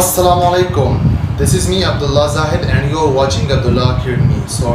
Assalamu alaikum. This is me Abdullah Zahid and you are watching Abdullah Academy. So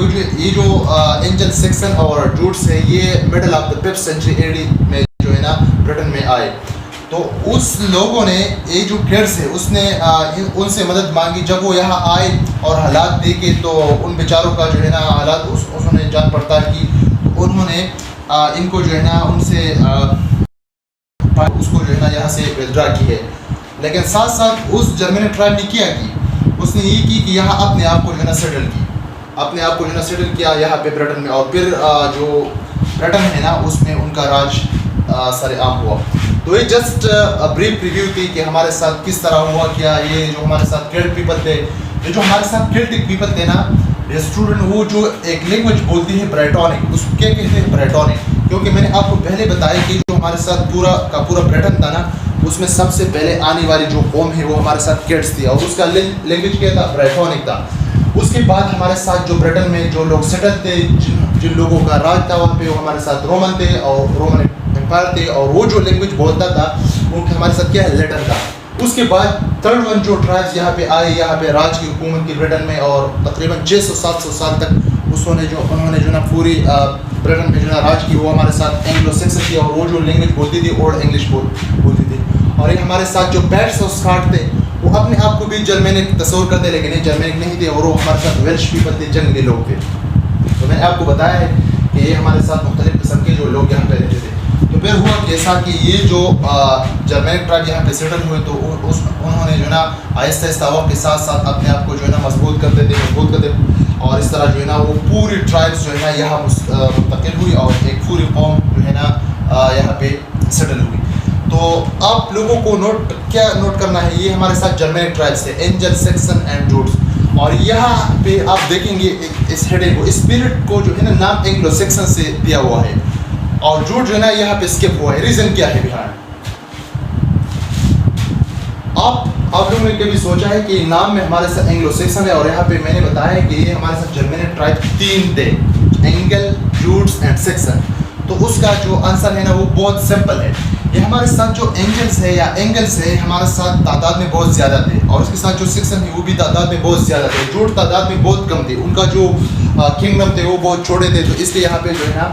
یہ جو Angel Saxon اور جوٹس ہے یہ middle of the 5th century AD میں جو ہے نا برٹن میں آئے. تو اس لوگوں نے یہ جو کیڈس ہے اس نے ان سے مدد مانگی. جب وہ یہاں آئے اور حالات دیکھے تو ان بیچاروں کا جو ہے نا حالات انہوں نے جان پڑتال کی. انہوں نے ان کو جو ہے نا ان سے اس کو جو ہے نا یہاں سے ودرا کی ہے. لیکن ساتھ ساتھ اس جرمن ٹرائب نے کیا کی, اس نے یہ کی کہ یہاں اپنے آپ کو جو ہے نا سیٹل کی, اپنے آپ کو جو ہے نا سیٹل کیا یہاں پہ برٹن میں. اور پھر جو برٹن ہے نا اس میں ان کا راج سر عام ہوا. تو یہ جسٹ بریف ریویو تھی کہ ہمارے ساتھ کس طرح ہوا کیا. یہ جو ہمارے ساتھ کیلٹ پیپل تھے, یہ جو ہمارے ساتھ کیلٹک پیپل تھے نا اسٹوڈنٹ, وہ جو ایک لینگویج بولتی ہے برائٹونک, اس کو کیا کہتے ہیں برائٹونک. کیونکہ میں نے آپ کو پہلے بتایا کہ جو ہمارے ساتھ پورا کا پورا برٹن تھا نا اس میں سب سے پہلے آنے والی جو قوم ہے وہ ہمارے ساتھ کیٹس تھی اور اس کا لینگویج کیا تھا برائٹونک تھا. اس کے بعد ہمارے ساتھ جو برٹن میں جو لوگ سیٹل تھے, جن لوگوں کا راج تھا وہاں پہ, وہ ہمارے ساتھ رومن تھے اور رومن امپائر تھے. اور وہ جو لینگویج بولتا تھا وہ ہمارے ساتھ کیا ہے لیٹن تھا. اس کے بعد 3rd ون جو ٹرائبس یہاں پہ آئے, یہاں پہ راج کی حکومت کی برٹن میں, اور تقریباً 600-700 سال تک انہوں نے جو نا پوری برٹن میں جو نا راج کی. وہ ہمارے ساتھ اینگلو سیکسن تھی اور وہ جو لینگویج بولتی تھی اولڈ انگلش بولتی تھی. اور یہ ہمارے ساتھ جو پیٹس اور اسکاٹ تھے وہ اپنے آپ کو بھی جرمینک تصور کرتے, لیکن یہ جرمینک نہیں تھے, اور وہ ہمارے ساتھ ویلش پیپل تھے, جنگلی لوگ تھے. تو میں نے آپ کو بتایا ہے کہ یہ ہمارے ساتھ مختلف قسم کے جو لوگ یہاں پہ رہتے تھے. تو پھر ہوا جیسا کہ یہ جو جرمینک ٹرائب یہاں پہ سیٹل ہوئے تو انہوں نے جو ہے نا آہستہ آہستہ وقت کے ساتھ ساتھ اپنے آپ کو جو ہے نا مضبوط کرتے تھے, اور اس طرح جو ہے نا وہ پوری ٹرائبس جو ہے نا یہاں منتقل ہوئی اور ایک پوری قوم جو ہے نا یہاں پہ سیٹل ہوئی. تو آپ لوگوں کو کیا نوٹ کرنا ہے, یہ ہمارے ساتھ جرمینک ٹرائبس ہے, اینجل سیکسن اینڈ جوٹس. اور یہاں پہ آپ دیکھیں گے اس ہیڈنگ کو, اسپرٹ کو جو ہے نا نام اینگلو سیکسن سے دیا ہوا ہے, اور جوٹ جو ہے نا یہاں پہ اسکپ ہوا ہے. ریزن کیا ہے بہار؟ آپ لوگوں نے کبھی سوچا ہے کہ نام میں ہمارے ساتھ اینگلو سیکسن ہے, اور یہاں پہ میں نے بتایا ہے کہ یہ ہمارے ساتھ جرمینک ٹرائب 3 تھے, اینگل, جوٹس اینڈ سیکسن. تو اس کا جو آنسر ہے نا وہ بہت سمپل ہے. یہ ہمارے ساتھ جو اینجلس ہے یا اینگلس ہے ہمارے ساتھ تعداد میں بہت زیادہ تھے, اور اس کے ساتھ جو سیکسن ہے وہ بھی تعداد میں بہت زیادہ تھے. جوٹ تعداد میں بہت کم تھے, ان کا جو کنگڈم تھے وہ بہت چھوٹے تھے, تو اس لیے یہاں پہ جو ہے نا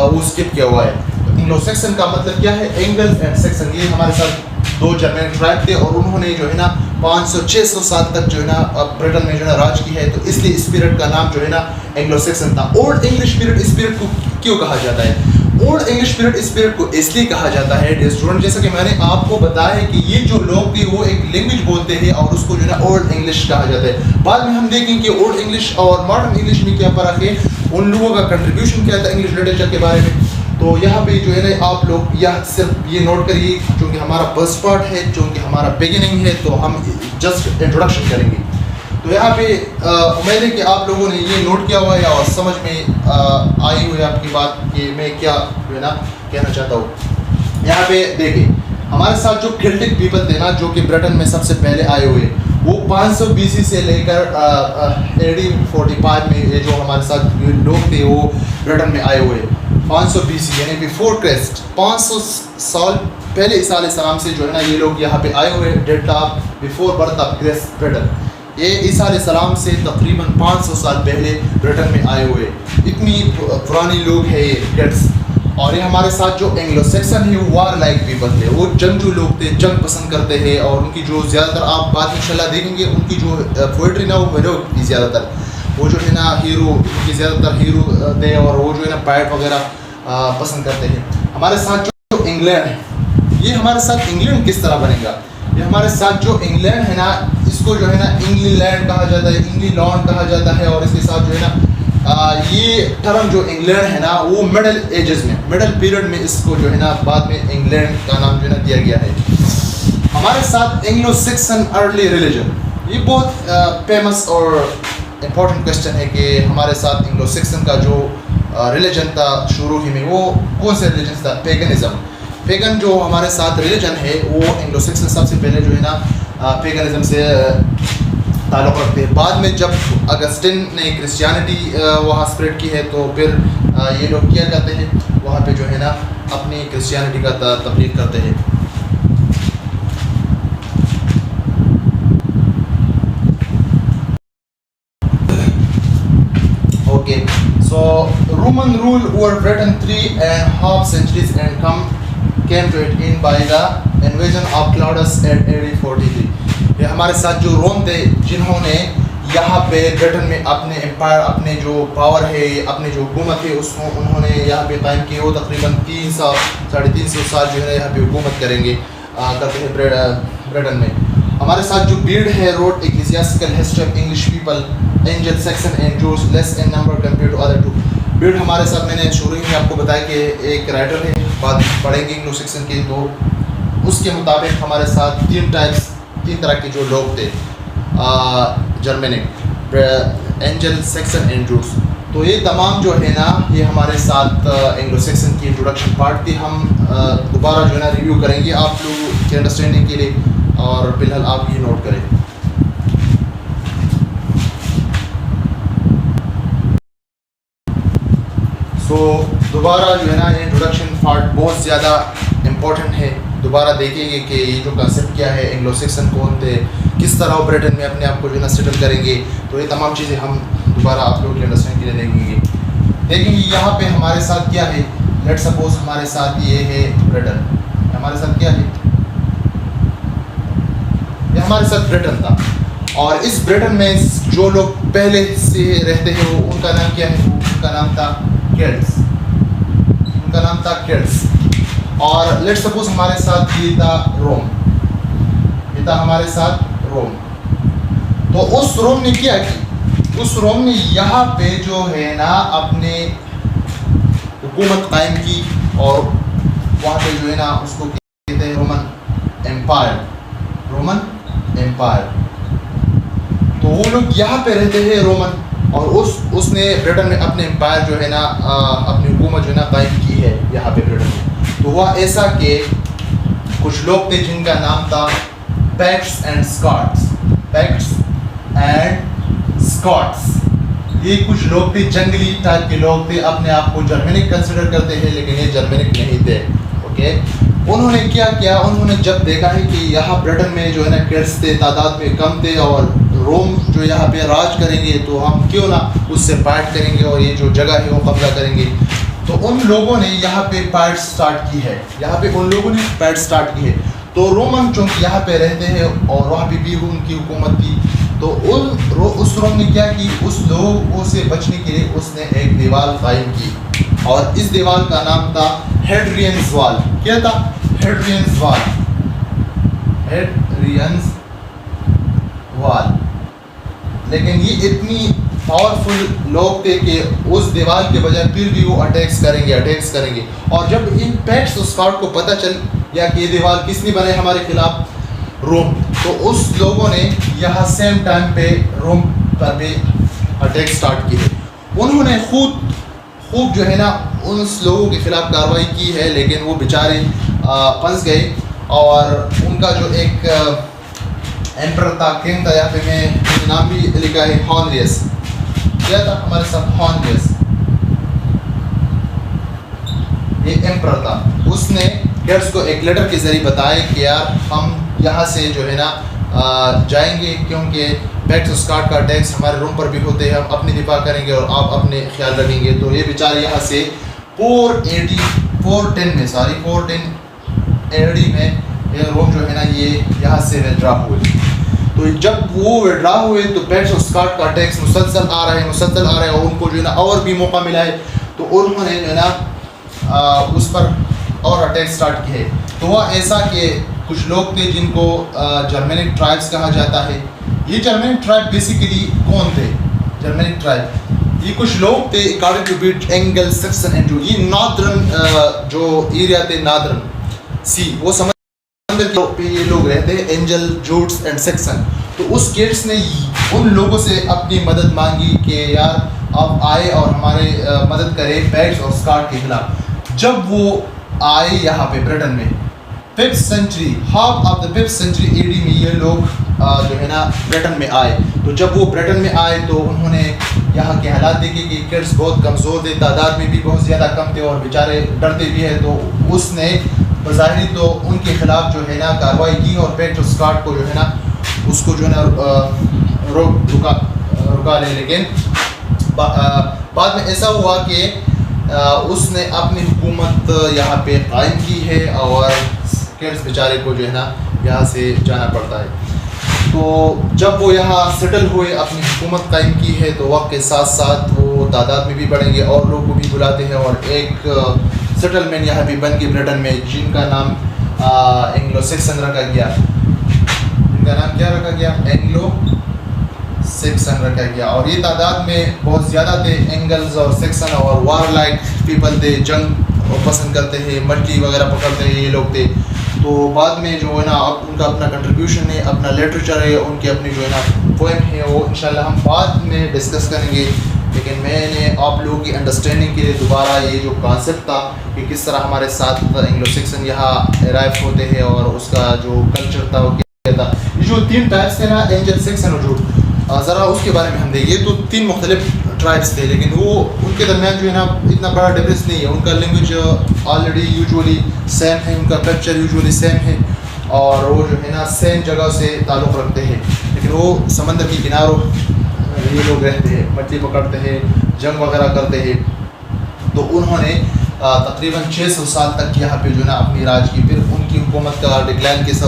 وہ اسکپ کیا ہوا ہے. اینگلو سیکسن کا مطلب کیا ہے, اینگل اینڈ سیکسن. یہ ہمارے ساتھ 2 جرمینک ٹرائب تھے, اور انہوں نے جو ہے نا 500-600 سال تک جو ہے نا برٹن میں جو ہے نا راج کی ہے. تو اس لیے اسپرٹ کا نام جو ہے نا اینگلو سیکسن تھا. اولڈ انگلش اسپرٹ کو کیوں کہا جاتا ہے؟ اولڈ انگلش اسپرٹ کو اس لیے کہا جاتا ہے ڈیئر اسٹوڈنٹ, جیسا کہ میں نے آپ کو بتایا ہے کہ یہ جو لوگ تھے وہ ایک لینگویج بولتے ہیں اور اس کو جو ہے نا اولڈ انگلش کہا جاتا ہے. بعد میں ہم دیکھیں کہ اولڈ انگلش اور ماڈرن انگلش میں کیا فرق ہے, ان لوگوں کا کنٹریبیوشن کیا تھا انگلش لٹریچر کے بارے میں. تو یہاں پہ جو ہے نا آپ لوگ صرف یہ نوٹ کریے, چونکہ ہمارا فرسٹ پارٹ ہے, چونکہ ہمارا بگننگ ہے, تو ہم جسٹ انٹروڈکشن کریں گے. تو یہاں پہ امید ہے کہ آپ لوگوں نے یہ نوٹ کیا ہوا ہے اور سمجھ میں آئی ہوئی آپ کی بات کہ میں کیا جو ہے نا کہنا چاہتا ہوں. یہاں پہ دیکھیں ہمارے ساتھ جو کیلٹک پیپل تھے نا جو کہ برٹن میں سب سے پہلے آئے ہوئے, وہ 500 BC سے لے کر AD 45 میں یہ جو ہمارے ساتھ لوگ تھے وہ برٹن میں آئے ہوئے. 500 BC یعنی بیفور کرسٹ, 500 سال پہلے عیسیٰ علیہ السلام سے جو ہے نا یہ لوگ یہاں پہ آئے ہوئے. Date of before birth of Christ Britain, یہ عیسیٰ علیہ السلام سے تقریباً 500 سال پہلے برٹن میں آئے ہوئے. اتنی پرانی لوگ ہیں یہ کیٹس. اور یہ ہمارے ساتھ جو اینگلو سیکسن ہے وہ وار لائک پیپل تھے, وہ جنگجو لوگ تھے, جنگ پسند کرتے ہیں, اور ان کی جو زیادہ تر آپ بعد میں انشاءاللہ دیکھیں گے ان کی جو پوئٹری نا وہ ہیرو کی زیادہ تر, وہ جو ہے نا ہیرو, ان کی زیادہ تر ہیرو تھے, اور وہ جو ہے نا پائٹ وغیرہ پسند کرتے ہیں. ہمارے ساتھ جو انگلینڈ ہے, یہ ہمارے ساتھ انگلینڈ کس طرح بنے گا, یہ ہمارے ساتھ جو انگلینڈ ہے نا اس کو جو ہے نا انگلینڈ کہا جاتا ہے, انگلینڈ کہا جاتا ہے. اور اس کے ساتھ جو ہے نا یہ ٹرم جو انگلینڈ ہے نا وہ مڈل ایجز میں, مڈل پیریڈ میں اس کو جو ہے نا بعد میں انگلینڈ کا نام جو ہے نا دیا گیا ہے. ہمارے ساتھ اینگلو سیکسن ارلی ریلیجن, یہ بہت فیمس اور امپورٹنٹ کوشچن ہے کہ ہمارے ساتھ اینگلو سیکسن کا جو ریلیجن تھا شروع ہی میں وہ کون سے ریلیجن تھا؟ پیگنزم. پیگن جو ہمارے ساتھ ریلیجن ہے وہ اینگلو سیکسن سب سے پہلے جو ہے نا پیگنزم سے تعلق رکھتے ہیں. بعد میں جب اگسٹن نے کرسچینٹی وہاں اسپریڈ کی ہے تو پھر یہ لوگ کیا کرتے ہیں, وہاں پہ جو ہے نا اپنی کرسچینٹی کا تبلیغ کرتے ہیں. So Roman rule over Britain 3.5 centuries and came to it in by the invasion of Claudius at AD 43. یہ ہمارے ساتھ جو روم تھے جنہوں نے یہاں پہ برٹن میں اپنے امپائر، اپنے جو پاور ہے، اپنے جو حکومت ہے اس کو انہوں نے یہاں پہ قائم کی. وہ تقریباً 300-350 سال جو ہے یہاں پہ حکومت کریں گے کرتے ہیں برٹن میں. ہمارے ساتھ جو بیڈ ہے wrote ecclesiastical history of English people Angle Saxon and جوز less in number compare to other two. Bede ہمارے ساتھ میں نے شروع میں آپ کو بتایا کہ ایک رائٹر ہے، بعد پڑھیں گے انگلو سیکسن کے. تو اس کے مطابق ہمارے ساتھ 3 طرح کے جو لوگ تھے جرمنک، اینجل سیکسن اینڈ جوز. تو یہ تمام جو ہے نا یہ ہمارے ساتھ انگلو سیکسن کی انٹروڈکشن پارٹ تھی. ہم دوبارہ جو ہے نا ریویو کریں گے آپ لوگ کی انڈرسٹینڈنگ کے لیے، اور فی الحال آپ یہ نوٹ کریں. سو دوبارہ جو ہے نا یہ انٹروڈکشن پارٹ بہت زیادہ امپورٹنٹ ہے. دوبارہ دیکھیں گے کہ یہ جو کنسیپٹ کیا ہے، اینگلو سیکسن کون تھے، کس طرح وہ برٹن میں اپنے آپ کو جو ہے نا سیٹل کریں گے. تو یہ تمام چیزیں ہم دوبارہ آپ لوگوں کے انڈرسٹینڈ کے لیے دیکھیں گے. دیکھیں گے یہاں پہ ہمارے ساتھ کیا ہے. لیٹ سپوز ہمارے ساتھ یہ ہے برٹن. ہمارے ساتھ کیا ہے؟ یہ ہمارے ساتھ برٹن تھا. اور اس برٹن میں جو لوگ پہلے سے رہتے ہیں وہ ان کا نام کیا ہے؟ ان کا نام تھا کیلٹس. ان کا نام تھا کیلٹس. اور لیٹ سپوز ہمارے ساتھ یہ تھا روم. یہ تھا ہمارے ساتھ روم. تو اس روم نے کیا کی؟ اس روم نے یہاں پہ جو ہے نا اپنے حکومت قائم کی، اور وہاں پہ جو ہے نا اس کو کہتے ہیں رومن امپائر. Roman umpire. تو وہ لوگ یہاں پہ رہتے ہیں رومن، اور اس نے برٹن میں اپنے امپائر جو ہے نا اپنی حکومت جو ہے نا قائم کی ہے یہاں پہ برٹن میں. تو ہوا ایسا کہ کچھ لوگ تھے جن کا نام تھا Picts and Scots. Picts and Scots. یہ کچھ لوگ تھے، جنگلی ٹائپ کے لوگ تھے، اپنے آپ کو جرمنک کنسیڈر کرتے ہیں لیکن یہ جرمنک نہیں تھے. اوکے. انہوں نے کیا کیا؟ انہوں نے جب دیکھا ہے کہ یہاں برٹن میں جو ہے نا کیلٹس تھے، تعداد میں کم تھے، اور روم جو یہاں پہ راج کریں گے تو ہم کیوں نہ اس سے فائٹ کریں گے اور یہ جو جگہ ہے وہ قبضہ کریں گے. تو ان لوگوں نے یہاں پہ فائٹ سٹارٹ کی ہے. یہاں پہ ان لوگوں نے فائٹ سٹارٹ کی ہے. تو رومن چونکہ یہاں پہ رہتے ہیں اور وہاں پہ بھی ان کی حکومت تھی، تو اس روم نے کیا کی؟ اس لوگوں سے بچنے کے لیے اس نے ایک دیوار قائم کی، اور اس دیوار کا نام تھا ہیڈرینز وال. کیا تھا؟ ہیڈرینز وال. ہیڈرینز وال. لیکن یہ اتنی پاورفل لوگ تھے کہ اس دیوار کے بجائے پھر بھی وہ اٹیکس کریں گے. اور جب ان پیکٹس اور اسکاٹ کو پتہ چل یا کہ یہ دیوار کس نے بنائے ہمارے خلاف؟ روم. تو اس لوگوں نے یہاں سیم ٹائم پہ روم پر بھی اٹیک سٹارٹ کی ہے. انہوں نے خوب جو ہے نا ان لوگوں کے خلاف کارروائی کی ہے، لیکن وہ بیچارے پھنس گئے. اور ان کا جو ایک ایمپرر تھا، کنگ تھا، یہاں پہ میں نام بھی لکھا ہے ہانریس. کیا تھا ہمارے ساتھ؟ ہانریس. یہ ایمپرر تھا. اس نے کیلٹس کو ایک لیٹر کے ذریعے بتایا کہ یار ہم یہاں سے جو ہے نا جائیں گے، کیونکہ پیکٹس اور اسکاٹ کا اٹیکس ہمارے روم پر بھی ہوتے ہیں، ہم اپنی دفاع کریں گے اور آپ اپنے خیال رکھیں گے. تو یہ بیچارے یہاں سے 410 میں یہ روم جو ہے نا یہ یہاں سے وڈرا ہوئے. تو جب وہ وڈرا ہوئے تو پیکٹس اور اسکاٹ کا اٹیکس مسلسل آ رہا ہے، اور ان کو جو ہے نا اور بھی موقع ملا ہے. تو انہوں نے جو ہے نا اس پر اور اٹیک سٹارٹ کیے. تو وہ ایسا کہ کچھ لوگ تھے جن کو جرمنک ٹرائبس کہا جاتا ہے. یہ جرمنک ٹرائب بیسیکلی کون تھے؟ جرمنک ٹرائب یہ کچھ لوگ تھے according to Bede Angle Saxon and جو یہ نادرن جو ایریا تھے، نادرن سی، وہ سمندر پہ یہ لوگ رہتے ہیں، اینجل جوٹس اینڈ سیکسن. تو اس کیٹس نے ان لوگوں سے اپنی مدد مانگی کہ یار آپ آئے اور ہمارے مدد کرے پیکٹس اور اسکاٹ کے خلاف. جب وہ آئے یہاں پہ برٹن میں 5th century، half of the 5th century AD میں یہ لوگ جو ہے نا برٹن میں آئے. تو جب وہ برٹن میں آئے تو انہوں نے یہاں کے حالات دیکھے کہ کیٹس بہت کمزور تھے، تعداد میں بھی بہت زیادہ کم تھے اور بیچارے ڈرتے بھی ہیں. تو اس نے بظاہری تو ان کے خلاف جو ہے نا کارروائی کی، اور پیکٹس اور اسکاٹ کو جو ہے نا اس کو جو ہے نا رکا لے. لیکن بعد میں ایسا ہوا کہ اس نے اپنی حکومت یہاں پہ قائم کی ہے اور کیڈز بیچارے کو جو ہے نا یہاں سے جانا پڑتا ہے. تو جب وہ یہاں سیٹل ہوئے, اپنی حکومت قائم کی ہے, تو وقت کے ساتھ ساتھ وہ تعداد میں بھی بڑھیں گے اور لوگ کو بھی بلاتے ہیں, اور ایک سیٹلمنٹ یہاں بھی بن گئی برٹن میں, جن کا نام اینگلو سیکسن رکھا گیا. ان کا نام کیا رکھا گیا؟ اینگلو سیکسن رکھا گیا. اور یہ تعداد میں بہت زیادہ تھے. اینگلز اور سیکسن اور وار لائک پیپل تھے, جنگ پسند کرتے ہیں, مٹی وغیرہ پکڑتے ہیں, یہ لوگ تھے. تو بعد میں جو ہے نا اب ان کا اپنا کنٹریبیوشن ہے, اپنا لٹریچر ہے, ان کی اپنی جو ہے نا پوئم ہے, وہ انشاءاللہ ہم بعد میں ڈسکس کریں گے. لیکن میں نے آپ لوگوں کی انڈرسٹینڈنگ کے لیے دوبارہ یہ جو کانسیپٹ تھا کہ کس طرح ہمارے ساتھ اینگلو سیکسن یہاں ارائیو ہوتے ہیں اور اس کا جو کلچر تھا وہ کیا تھا. یہ جو 3 ٹائپس تھے نا, اینجل سیکسن اور جو ذرا اس کے بارے میں ہم دیکھیے. تو 3 مختلف ٹرائبس تھے, لیکن وہ ان کے درمیان جو ہے نا اتنا بڑا ڈفرینس نہیں ہے. ان کا لینگویج آلریڈی یوزولی سیم ہے, ان کا کلچر یوزولی سیم ہے, اور وہ جو ہے نا سیم جگہ سے تعلق رکھتے ہیں. لیکن وہ سمندر کی کناروں یہ لوگ رہتے ہیں, مچھلی پکڑتے ہیں, جنگ وغیرہ کرتے ہیں. تو انہوں نے تقریباً 600 سال تک یہاں پہ جو ہے نا اپنی راج کی. پھر ان کی حکومت کا ڈکلائن کس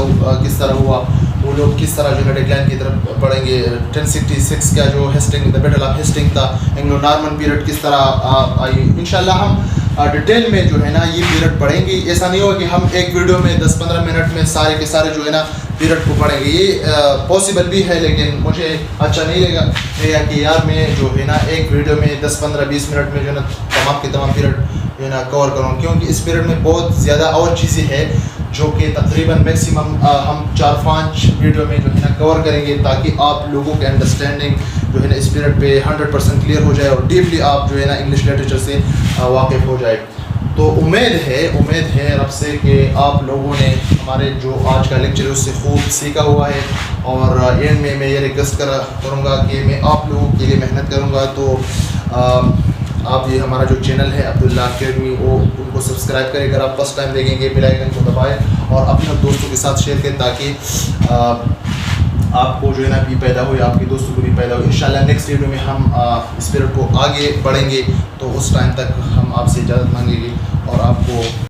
طرح ہوا, وہ لوگ کس طرح جو ہے ڈکلائن کی طرف بڑھیں گے. 1066 کا جو Hastings the battle of Hastings تھا, اینگلو نارمن پیریڈ کس طرح آئی. انشاءاللہ ہم ڈیٹیل میں جو ہے نا یہ پیریڈ پڑھیں گے. ایسا نہیں ہوگا کہ ہم ایک ویڈیو میں 10-15 منٹ میں سارے کے سارے جو ہے نا پیریڈ کو پڑھیں گے. یہ پاسبل بھی ہے, لیکن مجھے اچھا نہیں لگا کہ یار میں جو ہے نا ایک ویڈیو میں 10-15-20 منٹ میں جو ہے نا تمام کے تمام پیریڈ جو ہے نا کور کروں, کیونکہ اس پیریڈ میں بہت زیادہ اور چیزیں ہیں جو کہ تقریباً میکسیمم ہم 4-5 ویڈیو میں جو ہے نا کور کریں گے, تاکہ آپ لوگوں کے انڈرسٹینڈنگ جو ہے نا اس پیریڈ پہ 100% کلیئر ہو جائے اور ڈیپلی آپ جو ہے نا انگلش لٹریچر سے واقف ہو جائے. تو امید ہے رب سے کہ آپ لوگوں نے ہمارے جو آج کا لیکچر ہے اس سے خوب سیکھا ہوا ہے. اور اینڈ میں یہ ریکویسٹ کروں گا کہ میں آپ لوگوں کے لیے محنت کروں گا. تو آپ یہ ہمارا جو چینل ہے عبداللہ اکیڈمی, وہ ان کو سبسکرائب کریں. اگر آپ فرسٹ ٹائم دیکھیں گے بیل آئیکن کو دبائیں اور اپنے دوستوں کے ساتھ شیئر کریں, تاکہ آپ کو جو ہے نا بھی پیدا ہو, آپ کے دوستوں کو بھی پیدا ہو. انشاءاللہ نیکسٹ ویڈیو میں ہم اس پیریڈ کو آگے بڑھیں گے. تو اس ٹائم تک ہم آپ سے اجازت مانگیں گے اور آپ کو